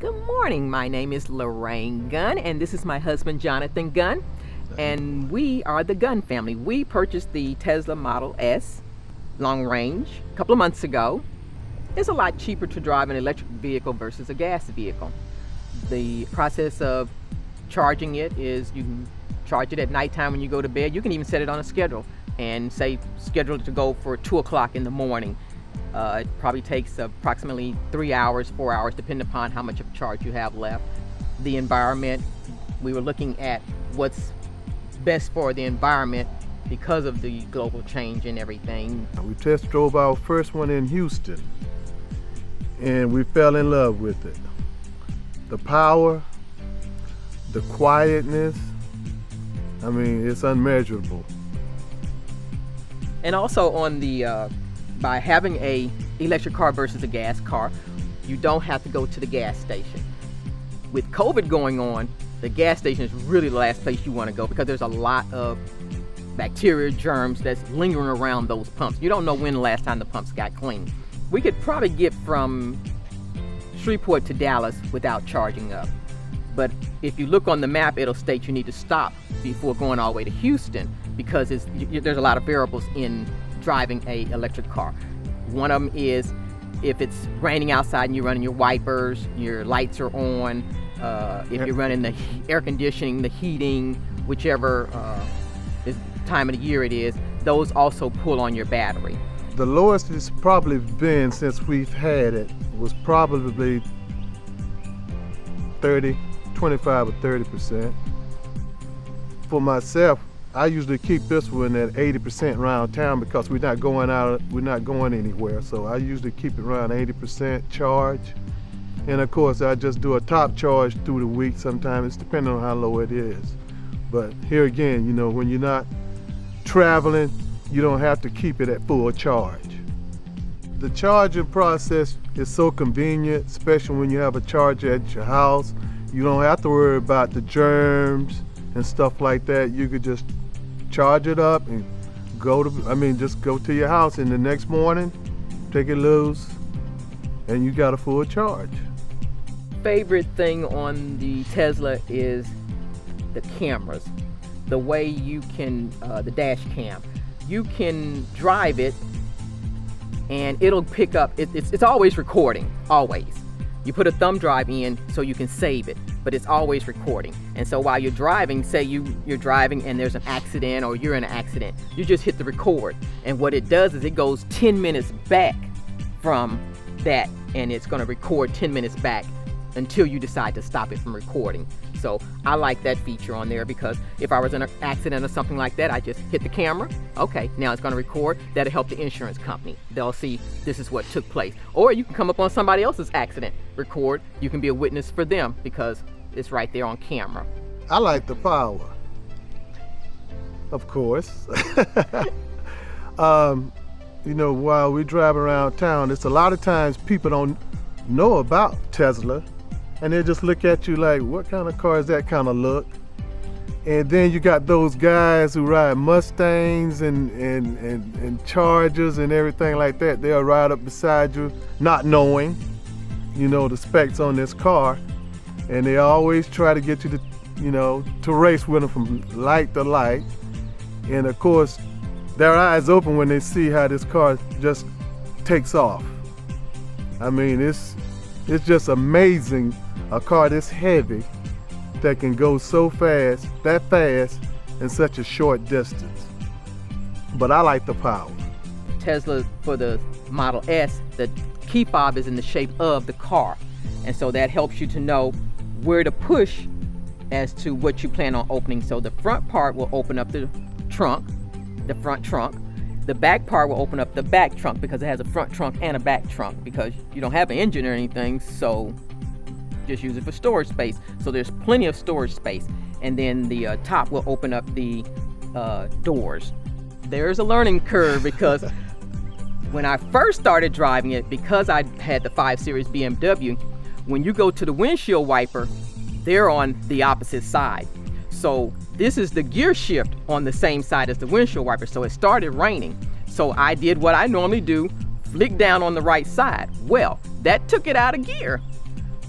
Good morning. My name is Laraine Gunn, and this is my husband, Jonathan Gunn. And we are the Gunn family. We purchased the Tesla Model S long range a couple of months ago. It's a lot cheaper to drive an electric vehicle versus a gas vehicle. The process of charging it is you can charge it at nighttime when you go to bed. You can even set it on a schedule and say schedule it to go for 2 o'clock in the morning. It probably takes approximately 3 hours, 4 hours, depending upon how much of a charge you have left. The environment, we were looking at what's best for the environment because of the global change and everything. We test drove our first one in Houston, and we fell in love with it. The power, the quietness, I mean, it's unmeasurable. And also on the by having a electric car versus a gas car, you don't have to go to the gas station. With COVID going on, the gas station is really the last place you want to go because there's a lot of bacteria, germs that's lingering around those pumps. You don't know when the last time the pumps got cleaned. We could probably get from Shreveport to Dallas without charging up. But if you look on the map, it'll state you need to stop before going all the way to Houston because there's a lot of variables in driving a electric car. One of them is if it's raining outside and you're running your wipers, your lights are on, if you're running the air conditioning, the heating, whichever time of the year it is, those also pull on your battery. The lowest it's probably been since we've had it was probably 25 or 30%. For myself, I usually keep this one at 80% around town because we're not going anywhere. So I usually keep it around 80% charge. And of course, I just do a top charge through the week. Sometimes it's depending on how low it is. But here again, you know, when you're not traveling, you don't have to keep it at full charge. The charging process is so convenient, especially when you have a charger at your house. You don't have to worry about the germs and stuff like that. You could just charge it up and just go to your house, and the next morning take it loose and you got a full charge. Favorite thing on the Tesla is the cameras. The way you can, the dash cam, you can drive it and it'll pick up, it's always recording, always. You put a thumb drive in so you can save it, but it's always recording. And so while you're driving, say you're driving and there's an accident or you're in an accident, you just hit the record. And what it does is it goes 10 minutes back from that, and it's gonna record 10 minutes back until you decide to stop it from recording. So I like that feature on there because if I was in an accident or something like that, I just hit the camera. Okay, now it's gonna record. That'll help the insurance company. They'll see this is what took place. Or you can come up on somebody else's accident, record. You can be a witness for them because it's right there on camera. I like the power, of course. You know, while we drive around town, it's a lot of times people don't know about Tesla. And they just look at you like, what kind of car is that kind of look? And then you got those guys who ride Mustangs and Chargers and everything like that. They'll ride up beside you, not knowing, you know, the specs on this car. And they always try to get you to, you know, to race with them from light to light. And of course, their eyes open when they see how this car just takes off. I mean, it's just amazing. A car this heavy that can go so fast, that fast, in such a short distance. But I like the power. Tesla, for the Model S, the key fob is in the shape of the car. And so that helps you to know where to push as to what you plan on opening. So the front part will open up the trunk, the front trunk. The back part will open up the back trunk because it has a front trunk and a back trunk because you don't have an engine or anything, so just use it for storage space. So there's plenty of storage space. And then the top will open up the doors. There's a learning curve because when I first started driving it, because I had the 5 Series BMW, when you go to the windshield wiper, they're on the opposite side. So this is the gear shift on the same side as the windshield wiper. So it started raining. So I did what I normally do, flick down on the right side. Well, that took it out of gear.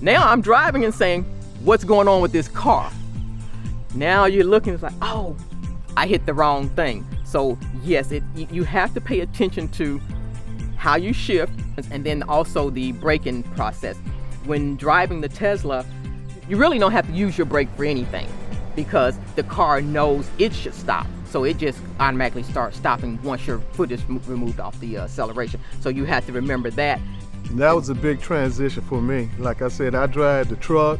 Now I'm driving and saying, what's going on with this car? Now you're looking, it's like, oh, I hit the wrong thing. So yes, you have to pay attention to how you shift, and then also the braking process. When driving the Tesla, you really don't have to use your brake for anything because the car knows it should stop. So it just automatically starts stopping once your foot is removed off the acceleration. So you have to remember that. That was a big transition for me. Like I said, I drive the truck,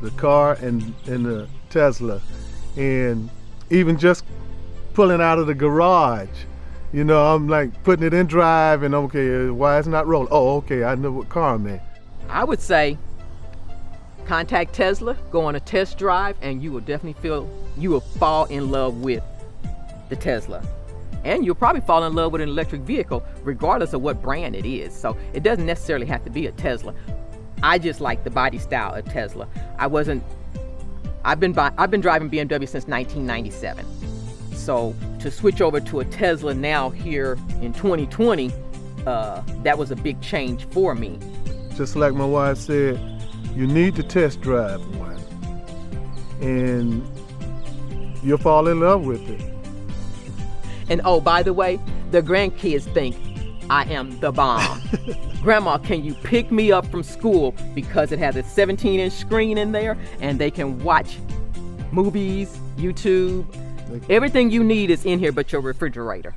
the car, and the Tesla. And even just pulling out of the garage, you know, I'm like putting it in drive and okay, why it's not rolling? Oh, okay, I know what car I'm in. I would say contact Tesla, go on a test drive, and you will definitely feel, you will fall in love with the Tesla. And you'll probably fall in love with an electric vehicle regardless of what brand it is. So it doesn't necessarily have to be a Tesla. I just like the body style of Tesla. I've been driving BMW since 1997. So to switch over to a Tesla now here in 2020, that was a big change for me. Just like my wife said, you need to test drive one, and you'll fall in love with it. And oh, by the way, the grandkids think I am the bomb. Grandma, can you pick me up from school? Because it has a 17-inch screen in there, and they can watch movies, YouTube. Everything you need is in here but your refrigerator.